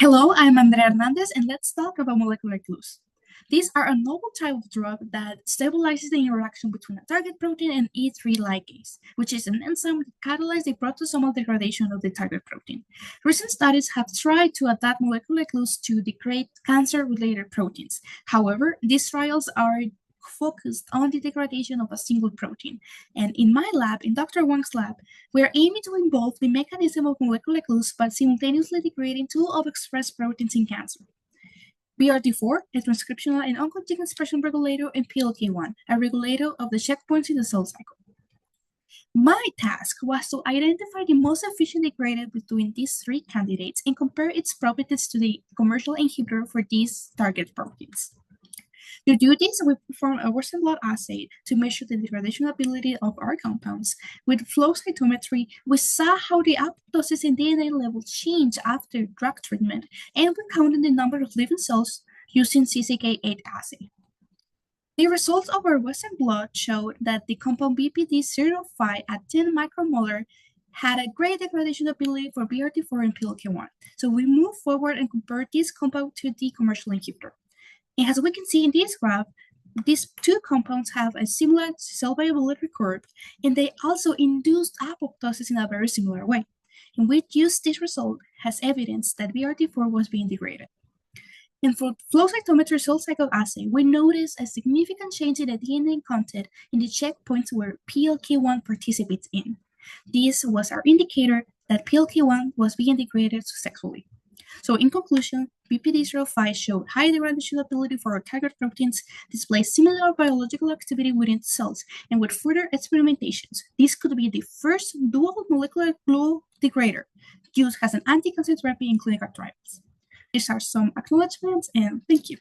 Hello, I'm Andrea Hernández, and let's talk about molecular glues. These are a novel type of drug that stabilizes the interaction between a target protein and E3 ligase, which is an enzyme that catalyzes the proteasomal degradation of the target protein. Recent studies have tried to adapt molecular glues to degrade cancer-related proteins. However, these trials are focused on the degradation of a single protein. And in my lab, in Dr. Wang's lab, we are aiming to involve the mechanism of molecular glues by simultaneously degrading two overexpressed proteins in cancer. BRT4, a transcriptional and oncogene expression regulator, and PLK1, a regulator of the checkpoints in the cell cycle. My task was to identify the most efficient degrader between these three candidates and compare its properties to the commercial inhibitor for these target proteins. To do this, we performed a Western blot assay to measure the degradation ability of our compounds. With flow cytometry, we saw how the apoptosis and DNA levels changed after drug treatment, and we counted the number of living cells using CCK8 assay. The results of our Western blot showed that the compound BPD-05 at 10 micromolar had a great degradation ability for BRT4 and PLK1. So we moved forward and compared this compound to the commercial inhibitor. And as we can see in this graph, these two compounds have a similar cell viability curve, and they also induced apoptosis in a very similar way. And we used this result as evidence that BRT4 was being degraded. And for flow cytometry cell cycle assay, we noticed a significant change in the DNA content in the checkpoints where PLK1 participates in. This was our indicator that PLK1 was being degraded successfully. So in conclusion, BPD-05 showed high degradation ability for our target proteins, displays similar biological activity within cells, and with further experimentations, this could be the first dual molecular glue degrader used as an anti-cancer therapy in clinical trials. These are some acknowledgements, and thank you.